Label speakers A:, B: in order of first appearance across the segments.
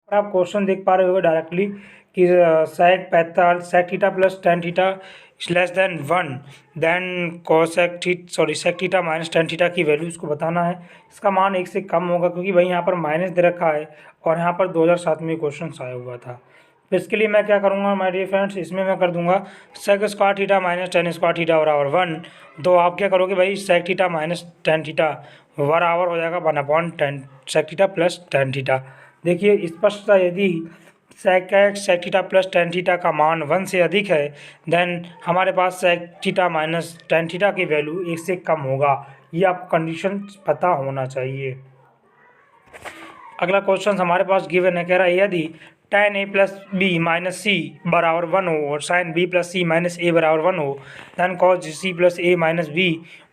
A: और आप क्वेश्चन देख पा रहे होगे डायरेक्टली कि sec theta plus tan theta less than 1, then sec theta minus tan theta की वैल्यू इसको बताना है। इसका मान 1 से कम होगा क्योंकि भाई यहाँ पर माइनस दे रखा है और यहाँ पर 2007 में क्वेश्चन आया हुआ था। तो इसके लिए मैं क्या करूँगा माय डियर फ्रेंड्स, इसमें मैं कर दूंगा sec square theta minus tan square theta बराबर 1। तो आप क्या करोगे भाई, sec theta minus tan theta बराबर हो जाएगा 1/10 sec theta plus tan theta. देखिए स्पष्टता, यदि sec theta plus tan theta का मान 1 से अधिक है देन हमारे पास sec theta minus tan theta की वैल्यू 1 से कम होगा। ये आपको कंडीशन पता होना चाहिए। अगला क्वेश्चन हमारे पास गिवन है, कह रहा है यदि tan a plus B minus C बराबर 1 हो और sin b plus C minus A बराबर 1 हो, then cos c plus A minus B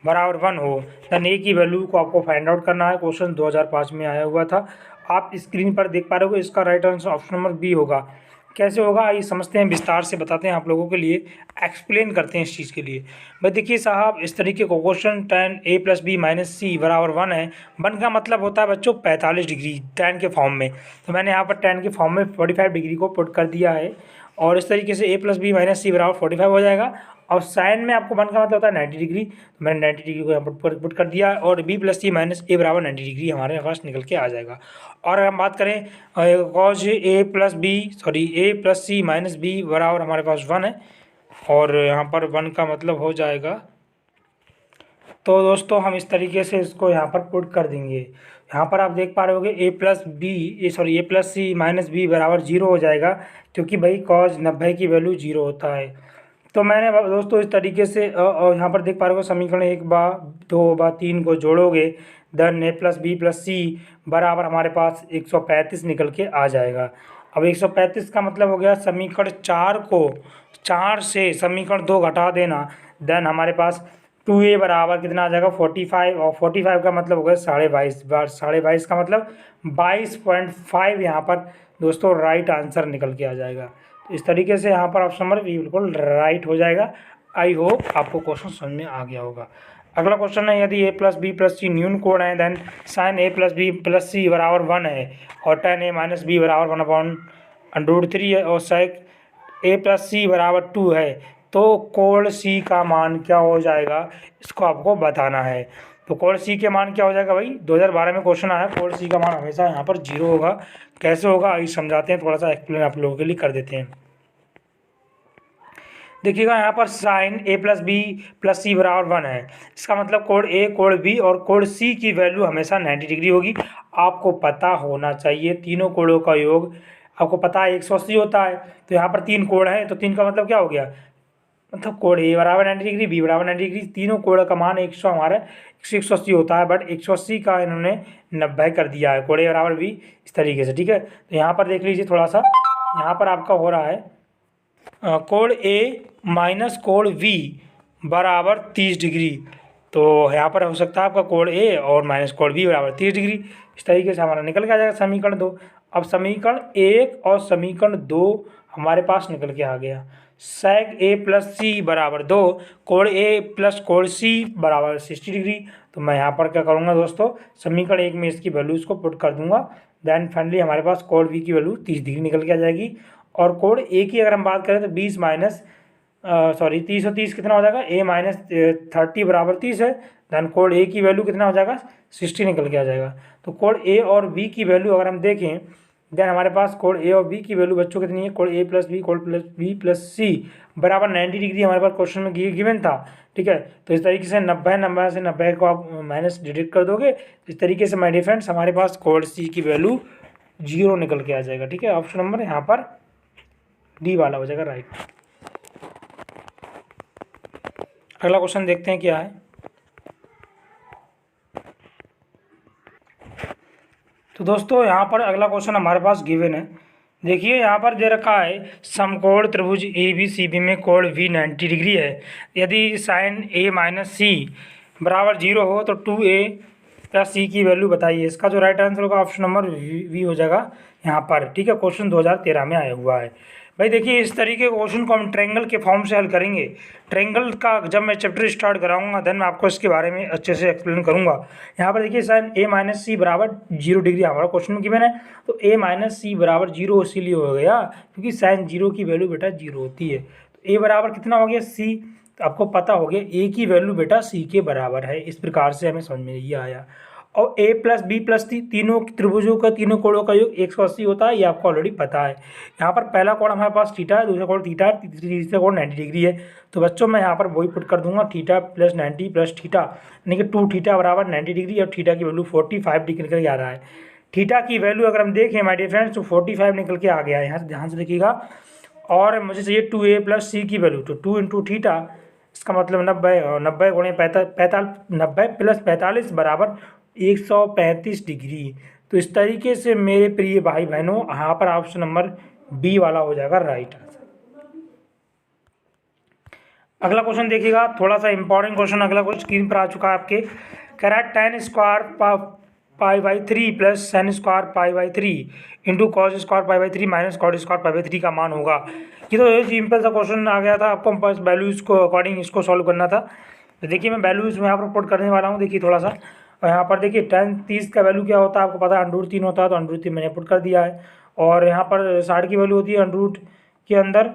A: बराबर 1 हो, दैन a की वैल्यू को आपको फाइंड आउट करना है। क्वेश्चन 2005 में आया हुआ था। आप स्क्रीन पर देख पा रहे हो, इसका right answer option number B होगा। कैसे होगा आइए समझते हैं, विस्तार से बताते हैं आप लोगों के लिए, एक्सप्लेन करते हैं इस चीज़ के लिए। भाई देखिए साहब, इस तरीके को question tan a plus B minus C बराबर 1 है। 1 का मतलब होता है बच्चों 45 डिग्री tan के फॉर्म में। तो मैंने यहाँ पर tan के फॉर्म में 45 डिग्री को पुट कर दिया है और इस तरीके से a plus B minus C बराबर 45 हो जाएगा। और साइन में आपको 1 का मतलब होता है 90 डिग्री, तो मैंने 90 डिग्री को यहाँ पर पुट कर दिया और b plus C minus A बराबर 90 डिग्री हमारे पास निकल के आ जाएगा। और अगर हम बात करें कॉज ए प्लस सी माइनस बी बराबर हमारे पास 1 है और यहाँ पर 1 का मतलब हो जाएगा। तो दोस्तों हम इस तरीके से इसको यहाँ पर पुट कर देंगे। यहाँ पर आप देख पा रहे होगे ए प्लस सी माइनस बी बराबर 0 हो जाएगा क्योंकि भाई कॉज 90 की वैल्यू 0 होता है। तो मैंने दोस्तों इस तरीके से यहाँ पर देख पा रहे हो समीकरण 1 बा 2 बा 3 को जोड़ोगे देन ए प्लस बी प्लस सी बराबर हमारे पास 135 निकल के आ जाएगा। अब 135 का मतलब हो गया समीकरण 4 से समीकरण 2 घटा देना, देन हमारे पास 2a बराबर कितना आ जाएगा 45 और 45 का मतलब हो गया 22.5 का मतलब 22.5 यहाँ पर दोस्तों राइट आंसर निकल के आ जाएगा। तो इस तरीके से यहाँ पर ऑप्शन नंबर बी बिल्कुल राइट हो जाएगा। आई होप आपको क्वेश्चन समझ में आ गया होगा। अगला क्वेश्चन है यदि a plus B plus C न्यून कोण है then sine a plus B plus C बराबर 1 है और tan a माइनस बी बराबर 1/√3 है और sec a प्लस सी बराबर 2 है, तो कोण सी का मान क्या हो जाएगा इसको आपको बताना है। तो कोण सी के मान क्या हो जाएगा भाई, 2012 में क्वेश्चन आया, कोण सी का मान हमेशा यहाँ पर 0 होगा। कैसे होगा आइए समझाते हैं, थोड़ा सा एक्सप्लेन आप लोगों के लिए कर देते हैं। देखिएगा यहाँ पर sine a plus B plus C बराबर 1 है, इसका मतलब कोण ए कोण बी और कोण सी की वैल्यू हमेशा 90 डिग्री होगी। आपको पता होना चाहिए तीनों कोणों का योग आपको पता है 180 होता है। तो यहाँ पर 3 कोण है तो 3 का मतलब क्या हो गया, मतलब कोण ए बराबर 90 डिग्री बी बराबर 90 डिग्री, तीनों कोण का मान 100 हमारा 180 होता है, बट 180 का इन्होंने 90 कर दिया है, कोण ए बराबर बी इस तरीके से। ठीक है, तो यहाँ पर देख लीजिए थोड़ा सा, यहाँ पर आपका हो रहा है कोण ए माइनस कोण वी बराबर 30 डिग्री। तो यहाँ पर हो सकता है आपका कोण ए और माइनस कोण बी बराबर 30 डिग्री। इस तरीके से हमारा निकल के आ जाएगा समीकरण 2। अब समीकरण 1 और समीकरण 2 हमारे पास निकल के आ गया। sec a प्लस सी बराबर 2, कोण ए प्लस कोण सी बराबर 60 डिग्री। तो मैं यहाँ पर क्या करूँगा दोस्तों, समीकरण 1 में इसकी वैल्यू इसको पुट कर दूंगा, देन फाइनली हमारे पास कोण बी की वैल्यू 30 डिग्री निकल के आ जाएगी। और कोण ए की अगर हम बात करें तो 30 और 30 कितना हो जाएगा, a माइनस 30 बराबर 30 है, देन कोण ए की वैल्यू कितना हो जाएगा 60 निकल के आ जाएगा। तो कोण ए और बी की वैल्यू अगर हम देखें देन हमारे पास कोण ए और बी की वैल्यू बच्चों कितनी है, कोण ए प्लस बी प्लस सी बराबर 90 डिग्री हमारे पास क्वेश्चन में गिवन था। ठीक है, तो इस तरीके से 90 से 90 को आप माइनस डिडक्ट कर दोगे, इस तरीके से माय डियर फ्रेंड्स हमारे पास कोण सी की वैल्यू 0 निकल के आ जाएगा। ठीक है, ऑप्शन नंबर यहाँ पर डी वाला हो जाएगा राइट। अगला क्वेश्चन देखते हैं क्या है। तो दोस्तों यहाँ पर अगला क्वेश्चन हमारे पास गिवन है। देखिए यहाँ पर दे रखा है समकोण त्रिभुज ए बी सी बी में कोण वी 90 डिग्री है, यदि साइन ए माइनस सी बराबर 0 हो तो 2a प्लस सी की वैल्यू बताइए। इसका जो राइट आंसर होगा ऑप्शन नंबर वी हो जाएगा यहाँ पर। ठीक है, क्वेश्चन 2013 में आया हुआ है। भाई देखिए इस तरीके के क्वेश्चन को हम ट्रायंगल के फॉर्म से हल करेंगे। ट्रायंगल का जब मैं चैप्टर स्टार्ट कराऊंगा देन मैं आपको इसके बारे में अच्छे से एक्सप्लेन करूंगा। यहाँ पर देखिए साइन ए माइनस सी बराबर 0 डिग्री हमारा क्वेश्चन में गिवन है, तो ए माइनस सी बराबर 0 इसीलिए हो गया क्योंकि साइन 0 की वैल्यू बेटा 0 होती है। तो ए बराबर कितना हो गया सी, तो आपको पता हो गया ए की वैल्यू बेटा सी के बराबर है। इस प्रकार से हमें समझ में ये आया। और ए प्लस बी प्लस तीनों त्रिभुजों का तीनों कोणों का योग 180 होता है, ये आपको ऑलरेडी पता है। यहाँ पर पहला कोण हमारे पास थीटा है, दूसरा कोण थीटा है, तीसरा कोण 90 डिग्री है। तो बच्चों मैं यहाँ पर वही पुट कर दूंगा, थीटा प्लस 90 प्लस थीटा यानी कि 2 थीटा बराबर 90 डिग्री और थीटा की वैल्यू 45 डिग्री निकल के आ रहा है। थीटा की वैल्यू अगर हम देखें माय डियर फ्रेंड्स तो 45 निकल के आ गया है, यहाँ से ध्यान से देखिएगा। और मुझे चाहिए 2a प्लस सी की वैल्यू, तो 2 इंटू थीटा इसका मतलब 90 गुणे 90 प्लस 45 बराबर 135 डिग्री। तो इस तरीके से मेरे प्रिय भाई बहनों यहाँ पर ऑप्शन नंबर बी वाला हो जाएगा राइट आंसर। अगला क्वेश्चन देखिएगा, थोड़ा सा इंपॉर्टेंट क्वेश्चन अगला क्वेश्चन स्क्रीन पर आ चुका है आपके। कह रहा है tan square pi by 3 plus sine square pi by 3 into cos square pi by 3 minus cot square pi by 3 का मान होगा। ये तो सिंपल सा क्वेश्चन आ गया था, आपको बस वैल्यूज को अकॉर्डिंग इसको सॉल्व करना था। तो देखिए मैं वैल्यूज में यहाँ पर पुट करने वाला हूँ, देखिए थोड़ा सा। और यहाँ पर देखिए tan 30 का वैल्यू क्या होता है आपको पता है, √3 होता है, तो √3 मैंने पुट कर दिया है। और यहाँ पर 60 की वैल्यू होती है √रूट के अंदर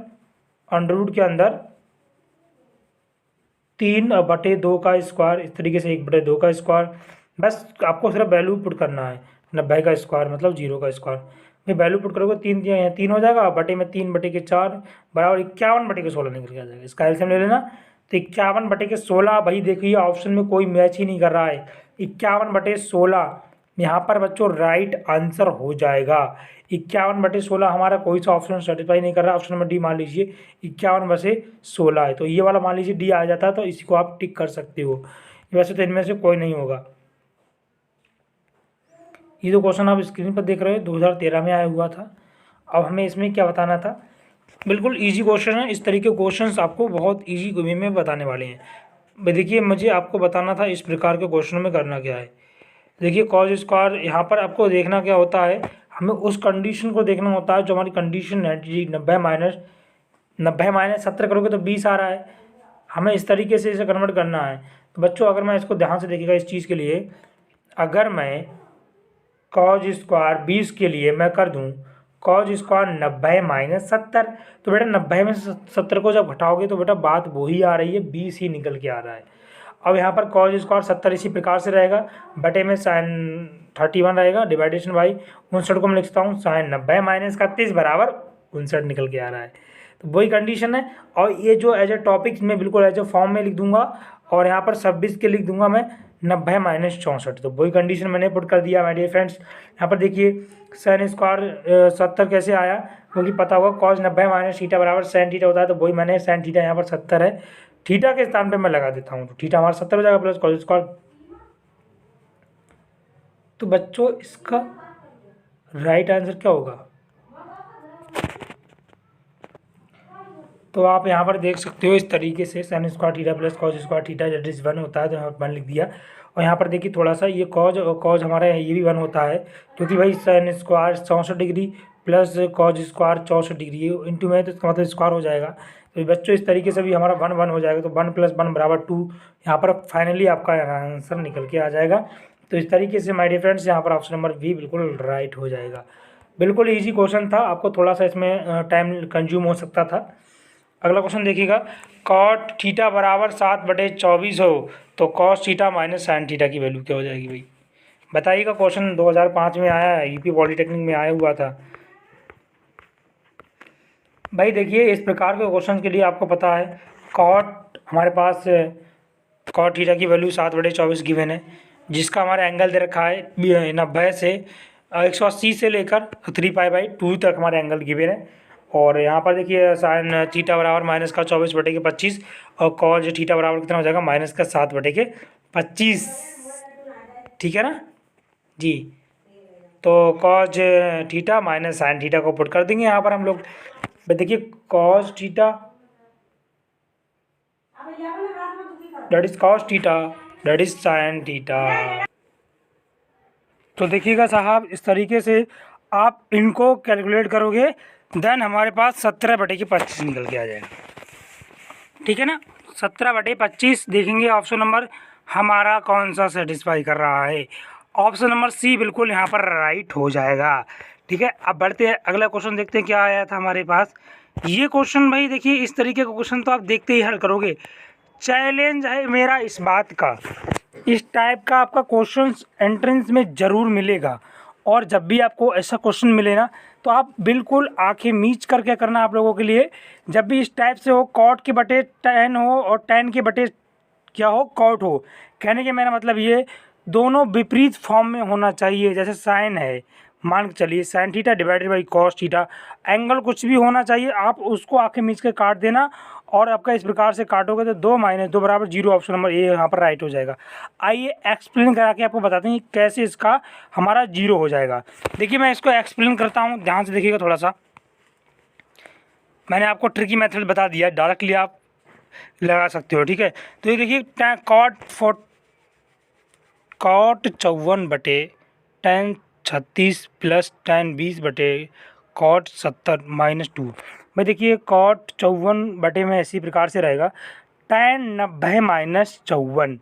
A: 3/2 का स्क्वायर, इस तरीके से 1/2 का स्क्वायर। बस आपको सिर्फ वैल्यू पुट करना है, 90 का स्क्वायर मतलब 0 का स्क्वायर। मैं वैल्यू पुट करोगे 3 हो जाएगा, बटे में 3/4 बराबर 51/16 निकल के आ जाएगा। इसका एलसीएम ले लेना, तो 51/16। भाई देखिए ऑप्शन में कोई मैच ही नहीं कर रहा है, 51/16 यहाँ पर बच्चों राइट आंसर हो जाएगा। 51/16 हमारा कोई सा ऑप्शन सेटिस्फाई नहीं कर रहा। ऑप्शन नंबर डी मान लीजिए 51/16 है, तो ये वाला मान लीजिए डी आ जाता है, तो इसी को आप टिक कर सकते हो। वैसे तो इनमें से कोई नहीं होगा। ये जो क्वेश्चन आप स्क्रीन पर देख रहे हो 2013 में आया हुआ था। अब हमें इसमें क्या बताना था, बिल्कुल इजी क्वेश्चन है। इस तरीके के क्वेश्चंस आपको बहुत इजी वे में बताने वाले हैं। देखिए मुझे आपको बताना था इस प्रकार के क्वेश्चन में करना क्या है। देखिए कॉस स्क्वायर यहाँ पर आपको देखना क्या होता है, हमें उस कंडीशन को देखना होता है जो हमारी कंडीशन है। 90 माइनस 70 करोगे तो 20 आ रहा है, हमें इस तरीके से इसे कन्वर्ट करना है। तो बच्चों अगर मैं इसको ध्यान से देखिएगा इस चीज़ के लिए, अगर मैं कॉस स्क्वायर 20 के लिए मैं कर दूँ कॉस स्क्वायर 90 माइनस 70, तो बेटा 90 में से 70 को जब घटाओगे तो बेटा बात वही आ रही है, 20 ही निकल के आ रहा है। अब यहाँ पर कॉस स्क्वायर 70 इसी प्रकार से रहेगा, बटे में साइन 31 रहेगा, डिवाइडेशन बाई 59 को मैं लिखता हूँ साइन 90 माइनस 31 बराबर 59 निकल के आ रहा है। तो वही कंडीशन है। और ये जो एज ए टॉपिक में बिल्कुल एज ए फॉर्म में लिख दूंगा, और यहाँ पर 26 के लिख दूंगा मैं 90 माइनस 64, तो वही कंडीशन मैंने पुट कर दिया माय डियर फ्रेंड्स। यहाँ पर देखिए साइन स्क्वायर 70 कैसे आया, क्योंकि पता होगा कॉस 90 माइनस थीटा बराबर साइन थीटा होता है, तो वही मैंने साइन थीटा यहाँ पर 70 है, थीटा के स्थान पे मैं लगा देता हूँ, तो थीटा हमारा 70 हो जाएगा प्लस कॉस स्क्वायर। तो बच्चों इसका राइट आंसर क्या होगा, तो आप यहाँ पर देख सकते हो इस तरीके से sign square theta plus cos square theta that is 1 होता है, तो यहाँ पर 1 लिख दिया। और यहाँ पर देखिए थोड़ा सा ये कॉज हमारा ये भी 1 होता है, क्योंकि भाई sine square 64 degree plus cos square 64 degree into में, तो इसका मतलब स्क्वायर हो जाएगा। तो बच्चों इस तरीके से भी हमारा 1 1 हो जाएगा, तो 1 + 1 बराबर 2, यहाँ पर फाइनली आपका आंसर निकल के आ जाएगा। तो इस तरीके से माय डियर फ्रेंड्स यहाँ पर ऑप्शन नंबर बी बिल्कुल राइट हो जाएगा। बिल्कुल ईजी क्वेश्चन था, आपको थोड़ा सा इसमें टाइम कंज्यूम हो सकता था। अगला क्वेश्चन देखिएगा, कॉट थीटा बराबर 7/24 हो तो cos theta minus sine theta की वैल्यू क्या हो जाएगी भाई, बताइएगा। क्वेश्चन 2005 में आया है, यूपी पॉलिटेक्निक में आया हुआ था। भाई देखिए इस प्रकार के क्वेश्चन के लिए आपको पता है कॉट हमारे पास कॉट थीटा की वैल्यू 7/24 गिवन है, जिसका हमारा एंगल दे रखा है 90 से 180 से लेकर 3π/2 तक हमारा एंगल गिवन है। और यहाँ पर देखिए साइन थीटा बराबर माइनस का 24/25 और कॉस थीटा बराबर कितना हो जाएगा माइनस का 7/25, ठीक है ना जी। तो cos theta minus sine theta को पुट कर देंगे यहाँ पर हम लोग। देखिए cos theta that is cos theta that is sine theta. तो देखिएगा साहब इस तरीके से आप इनको कैलकुलेट करोगे देन हमारे पास 17/25 निकल के आ जाएगा। ठीक है ना, 17/25 देखेंगे ऑप्शन नंबर हमारा कौन सा सेटिस्फाई कर रहा है। ऑप्शन नंबर सी बिल्कुल यहाँ पर राइट हो जाएगा। ठीक है, अब बढ़ते हैं अगला क्वेश्चन, देखते हैं क्या आया था हमारे पास। ये क्वेश्चन भाई देखिए, इस तरीके का क्वेश्चन तो आप देखते ही हल करोगे। चैलेंज है मेरा इस बात का, इस टाइप का आपका क्वेश्चन एंट्रेंस में ज़रूर मिलेगा। और जब भी आपको ऐसा क्वेश्चन मिले ना, तो आप बिल्कुल आंखें मीच करके करना आप लोगों के लिए। जब भी इस टाइप से हो, कॉट के बटे tan हो और tan के बटे क्या हो, कॉट हो, कहने के मेरा मतलब ये दोनों विपरीत फॉर्म में होना चाहिए। जैसे साइन है, मान के चलिए sign theta divided by cos theta, angle कुछ भी होना चाहिए, आप उसको आंखें मीच के काट देना। और आपका इस प्रकार से काटोगे तो 2 - 2 = 0, ऑप्शन नंबर ए यहाँ पर राइट हो जाएगा। आइए एक्सप्लेन करा के आपको बताते हैं कैसे इसका हमारा 0 हो जाएगा। देखिए मैं इसको एक्सप्लेन करता हूँ, ध्यान से देखिएगा थोड़ा सा। मैंने आपको ट्रिकी मेथड बता दिया, डायरेक्टली आप लगा सकते हो। ठीक है, तो ये देखिए cot 54/tan36 plus tan 20/cot 70 - 2। भाई देखिए कॉट 54 में इसी प्रकार से रहेगा, tan 90 - 54।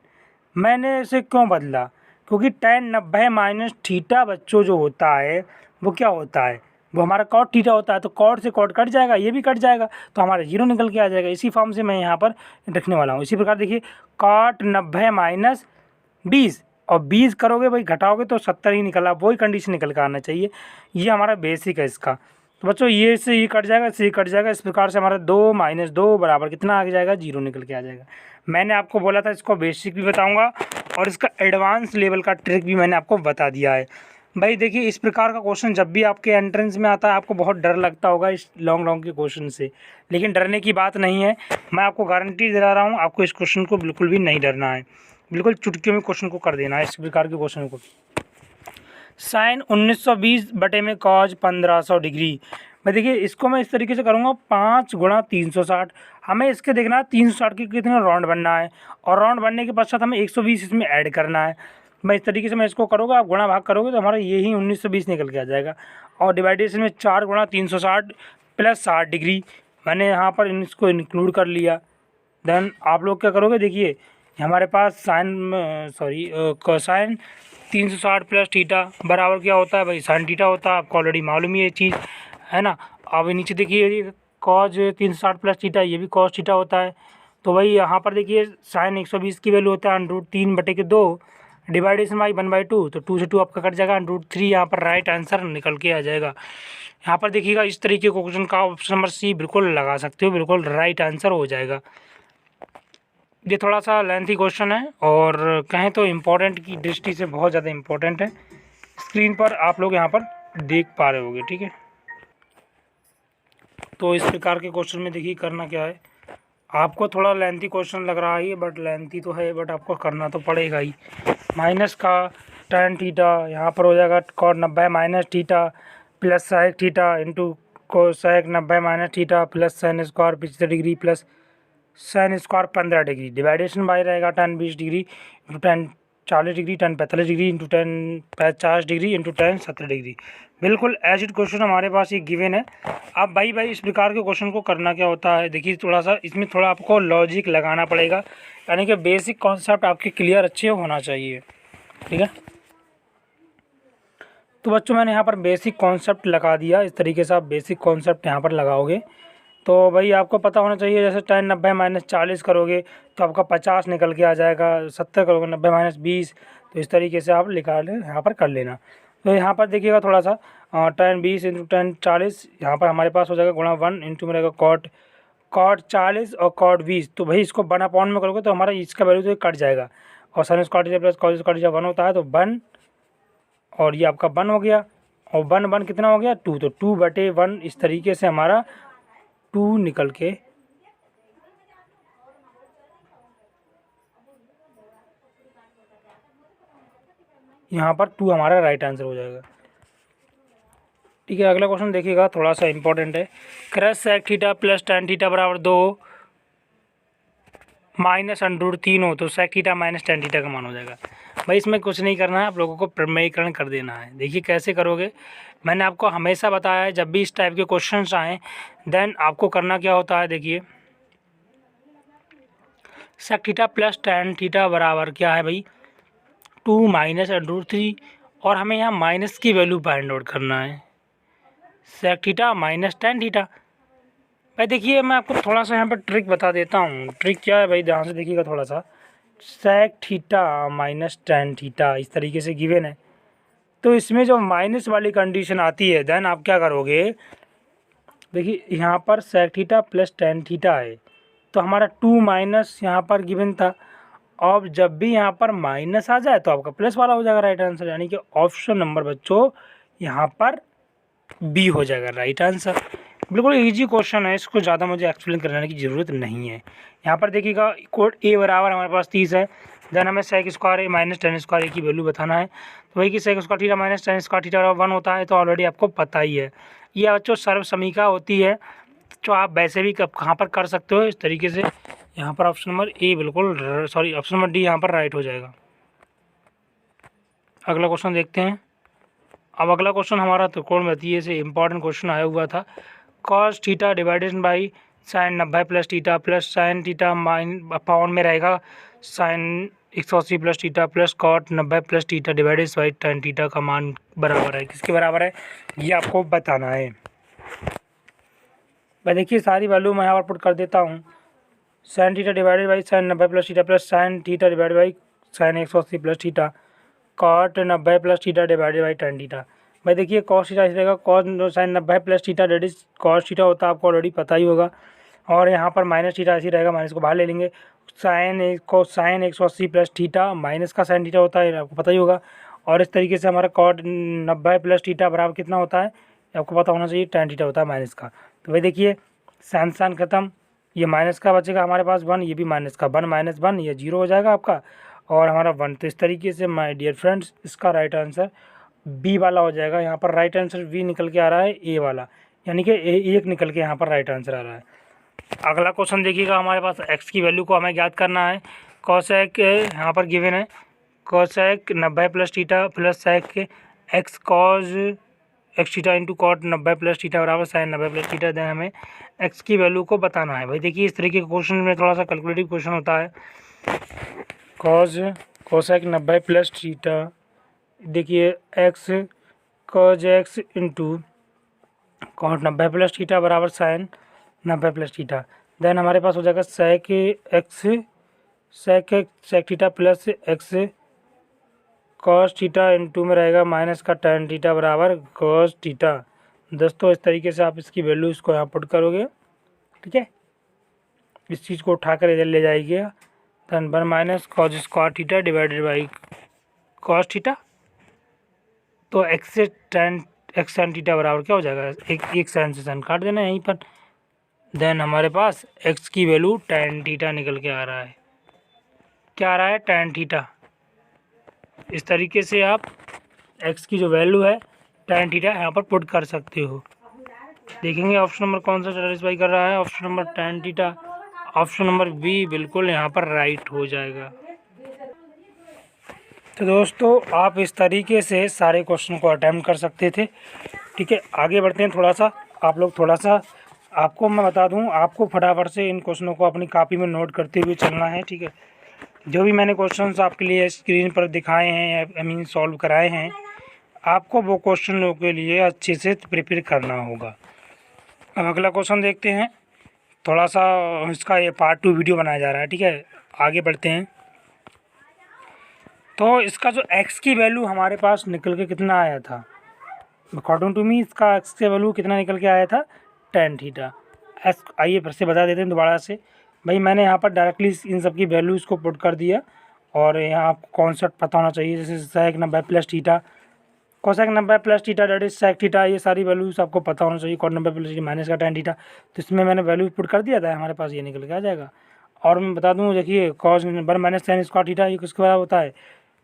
A: मैंने इसे क्यों बदला, क्योंकि tan 90 - थीटा बच्चों जो होता है वो क्या होता है, वो हमारा कॉट थीटा होता है। तो कॉट से कॉट कट जाएगा, ये भी कट जाएगा, तो हमारा 0 निकल के आ जाएगा। इसी फॉर्म से मैं यहाँ पर रखने वाला हूँ। इसी प्रकार देखिए कॉट 90 - 20 और 20 करोगे भाई, घटाओगे तो 70 ही निकला, वही कंडीशन निकल कर आना चाहिए। ये हमारा बेसिक है इसका। तो बच्चों ये से ये कट जाएगा, इससे ये कट जाएगा, इस प्रकार से हमारा 2 - 2 बराबर कितना आ जाएगा, 0 निकल के आ जाएगा। मैंने आपको बोला था इसको बेसिक भी बताऊंगा और इसका एडवांस लेवल का ट्रिक भी मैंने आपको बता दिया है। भाई देखिए इस प्रकार का क्वेश्चन जब भी आपके एंट्रेंस में आता है, आपको बहुत डर लगता होगा इस लॉन्ग के क्वेश्चन से, लेकिन डरने की बात नहीं है। मैं आपको गारंटी दिला रहा हूँ, आपको इस क्वेश्चन को बिल्कुल भी नहीं डरना है, बिल्कुल चुटकियों में क्वेश्चन को कर देना है इस प्रकार के क्वेश्चन को। साइन 1920 बटे में कॉज 1500 डिग्री। मैं देखिए इसको मैं इस तरीके से करूँगा, 5 × 360। हमें इसके देखना है 360 के कितने राउंड बनना है, और राउंड बनने के पश्चात हमें 120 इसमें ऐड करना है। मैं इस तरीके से मैं इसको करूँगा, आप गुणा भाग करोगे तो हमारा यही 1920 निकल के आ जाएगा। और डिवाइडेशन में 4 × 360 प्लस 60 डिग्री, मैंने यहाँ पर इसको इंक्लूड कर लिया। देन आप लोग क्या करोगे, देखिए हमारे पास कोसाइन 360 प्लस थीटा बराबर क्या होता है भाई, साइन थीटा होता है। आपको ऑलरेडी मालूम ही ये चीज़ है ना। अब नीचे देखिए कॉज 360 प्लस थीटा, ये भी कॉस थीटा होता है। तो भाई यहाँ पर देखिए साइन 120 की वैल्यू होता है √3/2 डिवाइडेशन बाई 1/2, तो 2 से 2 आपका कट जाएगा, √3 यहाँ पर राइट आंसर निकल के आ जाएगा। यहाँ पर देखिएगा इस तरीके के क्वेश्चन का ऑप्शन नंबर सी बिल्कुल लगा सकते हो, बिल्कुल राइट आंसर हो जाएगा। ये थोड़ा सा लेंथी क्वेश्चन है और कहें तो इम्पोर्टेंट की दृष्टि से बहुत ज़्यादा इम्पोर्टेंट है। स्क्रीन पर आप लोग यहाँ पर देख पा रहे होंगे। ठीक है, तो इस प्रकार के क्वेश्चन में देखिए करना क्या है, आपको थोड़ा लेंथी क्वेश्चन लग रहा है ये, बट लेंथी तो है, बट आपको करना तो पड़ेगा ही। माइनस का tan थीटा यहाँ पर हो जाएगा cot 90 - theta plus sec theta into cosec 90 - theta plus sin square 75 degree plus sin square 15 degree, division by रहेगा tan 20 degree into tan 40 degree, tan 45 degree into tan 50 degree into tan 70 degree. बिल्कुल as it question हमारे पास ये given है। अब भाई इस प्रकार के क्वेश्चन को करना क्या होता है, देखिए थोड़ा सा इसमें थोड़ा आपको लॉजिक लगाना पड़ेगा, यानी कि बेसिक कॉन्सेप्ट आपके क्लियर अच्छे होना चाहिए। ठीक है, तो बच्चों मैंने यहाँ पर बेसिक कॉन्सेप्ट लगा दिया। इस तरीके से आप बेसिक कॉन्सेप्ट यहाँ पर लगाओगे तो भाई आपको पता होना चाहिए। जैसे tan 90 - 40 करोगे तो आपका 50 निकल के आ जाएगा, 70 करोगे 90 - 20, तो इस तरीके से आप निकाल यहाँ पर कर लेना। तो यहाँ पर देखिएगा थोड़ा सा tan 20 इंटू tan 40, यहाँ पर हमारे पास हो जाएगा गुणा 1 इंटू में रहेगा cot 40 और cot 20। तो भाई इसको 1/, में करोगे तो हमारा इसका वैल्यू तो कट जाएगा, और sign square theta plus cos square theta 1 होता है, तो 1 और ये आपका 1 हो गया, और 1 कितना हो गया 2, तो 2/1 इस तरीके से हमारा 2 निकल के यहाँ पर 2 हमारा राइट आंसर हो जाएगा। ठीक है, अगला क्वेश्चन देखिएगा, थोड़ा सा इंपॉर्टेंट है। Cross sec theta plus tan theta बराबर 2 माइनस √3 हो तो sec theta minus tan theta का मान हो जाएगा। भाई इसमें कुछ नहीं करना है, आप लोगों को प्रमेयीकरण कर देना है। देखिए कैसे करोगे, मैंने आपको हमेशा बताया है जब भी इस टाइप के क्वेश्चंस आएँ देन आपको करना क्या होता है। देखिए sec theta plus tan theta बराबर क्या है भाई 2 माइनस √3, और हमें यहाँ माइनस की वैल्यू फाइंड आउट करना है। Sec theta minus tan theta. भाई देखिए मैं आपको थोड़ा सा यहाँ पर ट्रिक बता देता हूँ। ट्रिक क्या है भाई, ध्यान से देखिएगा थोड़ा सा। Sec theta minus tan theta इस तरीके से गिवन है, तो इसमें जो माइनस वाली कंडीशन आती है देन आप क्या करोगे। देखिए यहाँ पर sec theta plus tan theta है, तो हमारा 2 माइनस यहाँ पर गिवन था। अब जब भी यहाँ पर माइनस आ जाए तो आपका प्लस वाला हो जाएगा राइट आंसर, यानी कि ऑप्शन नंबर बच्चों यहाँ पर बी हो जाएगा राइट आंसर। बिल्कुल इजी क्वेश्चन है, इसको ज़्यादा मुझे एक्सप्लेन करने की ज़रूरत नहीं है। यहाँ पर देखिएगा कोड ए बराबर हमारे पास 30 है, देन हमें sec square A minus tan square A की वैल्यू बताना है। तो वही कि sec square theta minus tan square theta 1 होता है, तो ऑलरेडी आपको पता ही है। ये बच्चों सर्व समीका होती है, जो आप वैसे भी कहाँ पर कर सकते हो इस तरीके से। यहाँ पर ऑप्शन नंबर ए बिल्कुल सॉरी ऑप्शन नंबर डी यहाँ पर राइट हो जाएगा। अगला क्वेश्चन देखते हैं। अब अगला क्वेश्चन हमारा त्रिकोणमितीय से इम्पॉर्टेंट क्वेश्चन आया हुआ था। Cos theta divided by sine 90 plus theta plus sine theta पाउंड में रहेगा sine 180 plus theta plus cot 90 plus theta divided by tan theta का मान बराबर है, किसके बराबर है ये आपको बताना है। भाई देखिए सारी वैल्यू मैं यहाँ पर पुट कर देता हूँ। Sine theta divided by sine 90 plus theta plus sine theta divided by sine 180 plus theta cot 90 plus theta divided by tan theta. भाई देखिए कॉस थीटा रहेगा cos sine 90 plus theta that is cos theta होता है, आपको already पता ही होगा। और यहाँ पर माइनस थीटा ऐसी रहेगा, माइनस को बाहर ले लेंगे। साइन 180 प्लस थीटा माइनस का साइन थीटा होता है, आपको पता ही होगा। और इस तरीके से हमारा कॉट 90 प्लस थीटा बराबर कितना होता है आपको पता होना चाहिए, टेन थीटा होता है माइनस का। तो भाई देखिए साइन साइन खत्म, ये माइनस का बचेगा हमारे पास 1, ये भी माइनस का 1 माइनस 1 ये 0 हो जाएगा आपका, और हमारा 1। तो इस तरीके से माय डियर फ्रेंड्स इसका राइट आंसर बी वाला हो जाएगा। यहाँ पर राइट आंसर बी निकल के आ रहा है ए वाला, यानी कि एक निकल के यहाँ पर राइट आंसर आ रहा है। अगला क्वेश्चन देखिएगा, हमारे पास एक्स की वैल्यू को हमें ज्ञात करना है। कॉसेक यहाँ पर गिवन है cosec 90 plus theta plus sec X cos X theta into cot 90 plus theta बराबर साइन 90 प्लस थीटा। देन हमें एक्स की वैल्यू को बताना है। भाई देखिए इस तरीके के क्वेश्चन में थोड़ा सा कैलकुलेटिव क्वेश्चन होता है। कोसेक 90 प्लस थीटा, देखिए X cos X into cot 90 plus theta बराबर साइन 90 प्लस थीटा। देन हमारे पास हो जाएगा sec X sec theta plus X cos theta into में रहेगा माइनस का टेन थीटा बराबर कॉस थीटा। दोस्तों इस तरीके से आप इसकी वैल्यू इसको यहाँ पुट करोगे, ठीक है। इस चीज़ को उठाकर इधर ले जाइए, then 1 minus cos square theta divided by cos theta. तो एक्स से टेन एक्स टेन थीटा बराबर क्या हो जाएगा, एक साइन से साइन काट देना यहीं पर। देन हमारे पास एक्स की वैल्यू टेन थीटा निकल के आ रहा है। क्या आ रहा है, टेन थीटा। इस तरीके से आप एक्स की जो वैल्यू है टेन थीटा यहाँ पर पुट कर सकते हो। देखेंगे ऑप्शन नंबर कौन सा सेटिस्फाई कर रहा है, option number tan theta. Option number B बिल्कुल यहाँ पर राइट हो जाएगा। तो दोस्तों आप इस तरीके से सारे क्वेश्चन को अटैम्प्ट कर सकते थे, ठीक है। आगे बढ़ते हैं थोड़ा सा, आप लोग थोड़ा सा आपको मैं बता दूं, आपको फटाफट से इन क्वेश्चनों को अपनी कॉपी में नोट करते हुए चलना है, ठीक है। जो भी मैंने क्वेश्चंस आपके लिए स्क्रीन पर दिखाए हैं आई मीन सॉल्व कराए हैं, आपको वो क्वेश्चनों के लिए अच्छे से प्रिपेयर करना होगा। अब अगला क्वेश्चन देखते हैं। थोड़ा सा इसका ये पार्ट 2 वीडियो बनाया जा रहा है, ठीक है। आगे बढ़ते हैं। तो इसका जो एक्स की वैल्यू हमारे पास निकल के कितना आया था, अकॉर्डिंग टू मी इसका एक्स की वैल्यू कितना निकल के आया था, टेन थीटा। आइए फिर से बता देते हैं दोबारा से। भाई मैंने यहाँ पर डायरेक्टली इन सब की वैल्यूज़ को पुट कर दिया, और यहाँ आपको कॉन्सेप्ट पता होना चाहिए, जैसे sec 90 plus theta cosec 90 plus theta that is sec theta, ये सारी वैल्यूज़ आपको पता होना चाहिए। कॉट 90 प्लस माइनस का टेन थीटा, तो इसमें मैंने वैल्यू पुट कर दिया था, हमारे पास ये निकल के आ जाएगा। और मैं बता दूँ, देखिए cos 1 minus sine square theta ये किसके बराबर होता है,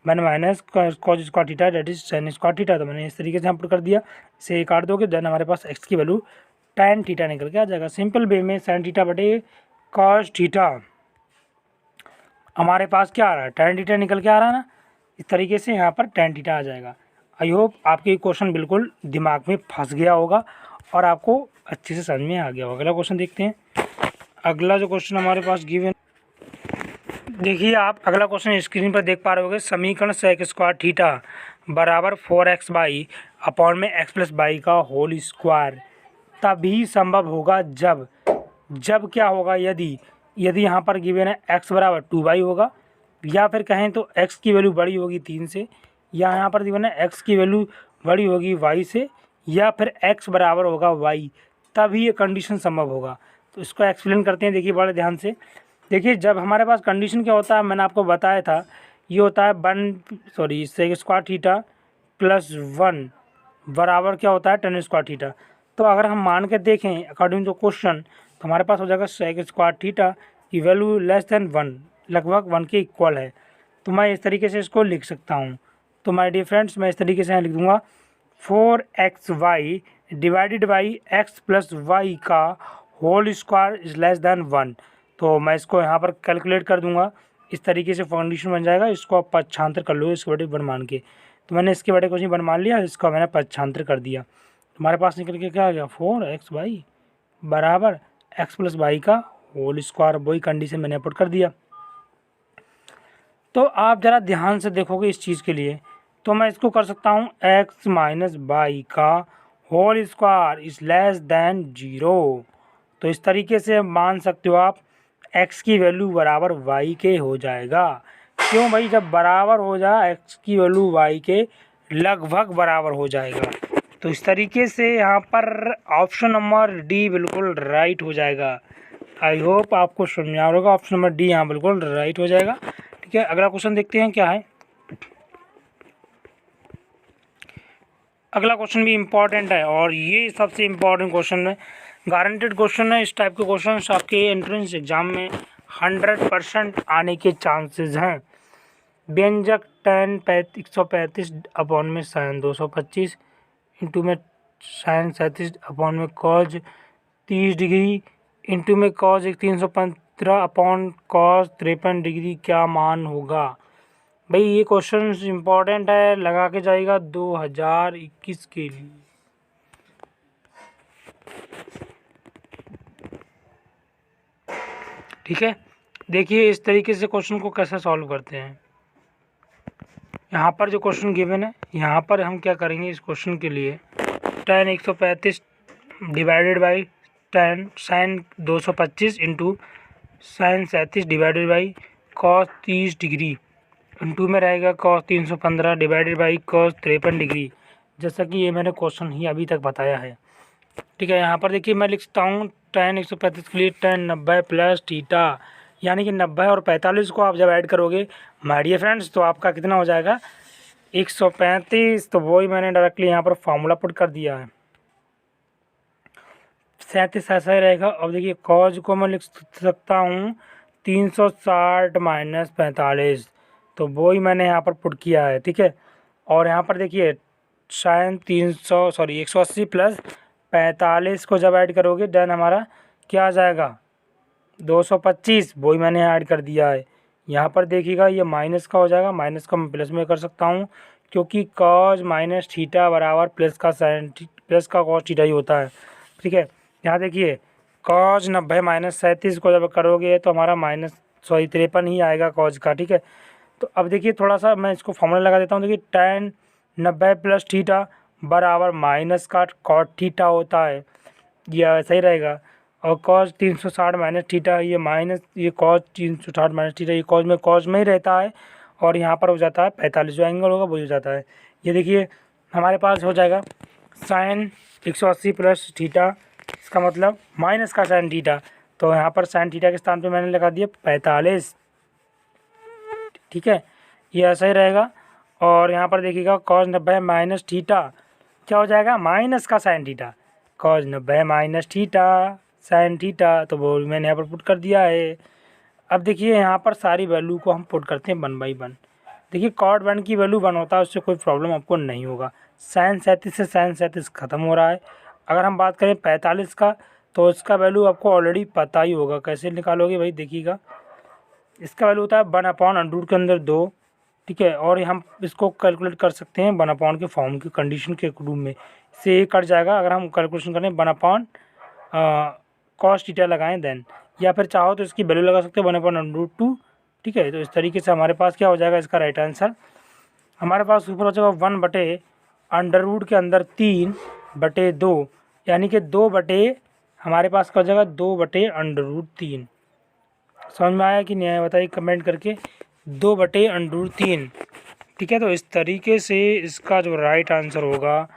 A: 1 minus cos square theta that is sine square theta. तो मैंने इस तरीके से यहाँ पुट कर दिया, इसे काट दोगे देन हमारे पास एक्स की वैल्यू टेन थीटा निकल के आ जाएगा। सिंपल वे में साइन थीटा बटे कॉस थीटा हमारे पास क्या आ रहा है, टेन थीटा निकल के आ रहा है ना। इस तरीके से यहाँ पर tan थीटा आ जाएगा। आई होप आपके क्वेश्चन बिल्कुल दिमाग में फंस गया होगा और आपको अच्छे से समझ में आ गया होगा। अगला क्वेश्चन देखते हैं। अगला जो क्वेश्चन हमारे पास गिवन, देखिए आप अगला क्वेश्चन स्क्रीन पर देख पा रहे होगे। समीकरण sec स्क्वायर थीटा बराबर 4x बाई अपॉन में x प्लस बाई का होल स्क्वायर तभी संभव होगा जब क्या होगा, यदि यहाँ पर गिवन है x बराबर 2y होगा, या फिर कहें तो x की वैल्यू बड़ी होगी 3 से, या यहाँ पर गिवन है x की वैल्यू बड़ी होगी y से, या फिर x बराबर होगा y, तभी ये कंडीशन संभव होगा। तो इसको एक्सप्लेन करते हैं, देखिए बड़े ध्यान से। देखिए जब हमारे पास कंडीशन क्या होता है, मैंने आपको बताया था, ये होता है सेक स्क्वायर थीटा प्लस 1 बराबर क्या होता है tan स्क्वायर थीटा। तो अगर हम मान के देखें अकॉर्डिंग टू क्वेश्चन, तो हमारे पास हो जाएगा सेक स्क्वायर थीटा की वैल्यू लेस देन 1, लगभग 1 के इक्वल है। तो मैं इस तरीके से इसको लिख सकता हूँ। तो माय डियर फ्रेंड्स, मैं इस तरीके से यहाँ लिख दूँगा 4xy divided by x plus Y का whole square is less than 1। तो मैं इसको यहाँ पर कैलकुलेट कर दूंगा, इस तरीके से कंडीशन बन जाएगा। इसको आप पक्षांतर कर लो इसके बड़े वन मान के। तो मैंने इसके बड़े क्वेश्चन वन मान लिया, इसको मैंने पक्षांतर कर दिया। हमारे पास निकल के क्या आ गया, 4xy बराबर x प्लस वाई का होल स्क्वायर। वही कंडीशन मैंने पुट कर दिया। तो आप ज़रा ध्यान से देखोगे इस चीज़ के लिए, तो मैं इसको कर सकता हूँ x माइनस वाई का whole square is less than 0। तो इस तरीके से मान सकते हो आप x की वैल्यू बराबर y के हो जाएगा। क्यों भाई, जब बराबर हो जाए x की वैल्यू y के लगभग बराबर हो जाएगा। तो इस तरीके से यहाँ पर ऑप्शन नंबर डी बिल्कुल राइट हो जाएगा। आई होप आपको समझ में आ रहा होगा, ऑप्शन नंबर डी यहाँ बिल्कुल राइट हो जाएगा। ठीक है, अगला क्वेश्चन देखते हैं क्या है। अगला क्वेश्चन भी इम्पॉर्टेंट है और ये सबसे इम्पॉर्टेंट क्वेश्चन है, गारंटेड क्वेश्चन है। इस टाइप के क्वेश्चन आपके एंट्रेंस एग्जाम में 100% आने के चांसेस हैं। व्यंजक tan 135 अपॉन में साइन 225 इंटू में साइन 37 अपॉन में कॉज 30 डिग्री इंटू में कॉज 315 अपॉन कॉज 53 डिग्री क्या मान होगा। भाई ये क्वेश्चन इम्पोर्टेंट है, लगा के जाएगा 2021 के लिए। ठीक है, देखिए इस तरीके से क्वेश्चन को कैसे सॉल्व करते हैं। यहाँ पर जो क्वेश्चन गिवन है, यहाँ पर हम क्या करेंगे इस क्वेश्चन के लिए, tan 135 divided by tan sine 225 into sine 37 divided by cos 30 degree into में रहेगा cos 315 divided by cos 53 degree, जैसा कि ये मैंने क्वेश्चन ही अभी तक बताया है। ठीक है, यहाँ पर देखिए मैं लिख सकता हूँ tan 135 के लिए tan 90 प्लस थीटा, यानी कि 90 और 45 को आप जब ऐड करोगे माय डियर फ्रेंड्स, तो आपका कितना हो जाएगा 135। तो वही मैंने डायरेक्टली यहाँ पर फार्मूला पुट कर दिया है। 37 ऐसा ही रहेगा। अब देखिए कॉज को मैं लिख सकता हूँ 360 माइनस 45, तो वही मैंने यहाँ पर पुट किया है। ठीक है, और यहाँ पर देखिए साइन 180 प्लस 45 को जब ऐड करोगे देन हमारा क्या आ जाएगा 225, वही मैंने ऐड कर दिया है। यहाँ पर देखिएगा ये माइनस का हो जाएगा, माइनस का मैं प्लस में कर सकता हूँ, क्योंकि कॉज माइनस थीटा बराबर प्लस का साइन प्लस का कॉस थीटा ही होता है। ठीक है, यहाँ देखिए कॉज 90 माइनस 37 को जब करोगे तो हमारा 53 ही आएगा कॉज का। ठीक है, तो अब देखिए थोड़ा सा मैं इसको फॉर्मूला लगा देता हूँ। देखिए tan 90 प्लस थीटा बराबर माइनस का कॉट थीटा होता है, ये ऐसा ही रहेगा। और कॉज 360 माइनस थीटा, ये माइनस ये कॉज 360 माइनस थीटा, ये कॉज में ही रहता है, और यहाँ पर हो जाता है 45, जो एंगल होगा वही हो जाता है। ये देखिए हमारे पास हो जाएगा साइन 180 प्लस थीटा, इसका मतलब माइनस का साइन थीटा, तो यहाँ पर साइन थीटा के स्थान पे मैंने लगा दिया 45। ठीक है, ये ऐसा ही रहेगा। और यहाँ पर देखिएगा कॉज 90 माइनस थीटा क्या हो जाएगा, माइनस का sine theta, cause 90 minus theta sine theta, तो वो मैंने यहाँ पर पुट कर दिया है। अब देखिए यहाँ पर सारी वैल्यू को हम पुट करते हैं 1 बाई 1। देखिए कॉट 1 की वैल्यू 1 होता है, उससे कोई प्रॉब्लम आपको नहीं होगा। साइन 37 से साइन 37 ख़त्म हो रहा है। अगर हम बात करें 45 का, तो इसका वैल्यू आपको ऑलरेडी पता ही होगा। कैसे निकालोगे भाई, देखिएगा इसका वैल्यू होता है 1/√2 के अंदर 2 ठीक है। और हम इसको कैलकुलेट कर सकते हैं 1/, के फॉर्म की कंडीशन के रूप में, से ये कट जाएगा अगर हम कैलकुलेशन करें 1/, cos थीटा लगाएं देन, या फिर चाहो तो इसकी वैल्यू लगा सकते हैं 1/√2। ठीक है, तो इस तरीके से हमारे पास क्या हो जाएगा, इसका राइट आंसर हमारे पास ऊपर हो जाएगा 1/√, के अंदर 3/2, यानी कि 2 हमारे पास क्या हो जाएगा 2/√3। समझ में आया कि नहीं आया बताइए कमेंट करके, 2/√3। ठीक है, तो इस तरीके से इसका जो राइट आंसर होगा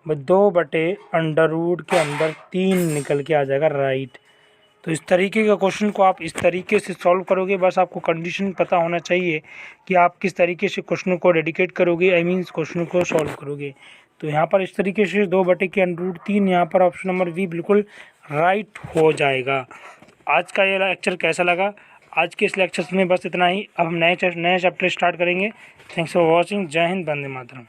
A: वो 2/√, के अंदर 3 निकल के आ जाएगा राइट। तो इस तरीके का क्वेश्चन को आप इस तरीके से सॉल्व करोगे, बस आपको कंडीशन पता होना चाहिए कि आप किस तरीके से क्वेश्चन को डेडिकेट करोगे, आई मीन्स क्वेश्चन को सॉल्व करोगे। तो यहाँ पर इस तरीके से 2/√3, यहाँ पर ऑप्शन नंबर बी बिल्कुल राइट हो जाएगा। आज का ये लेक्चर कैसा लगा, आज के इस लेक्चर में बस इतना ही। अब हम नए चैप्टर स्टार्ट करेंगे। Thanks for watching. जय हिंद, वंदे मातरम।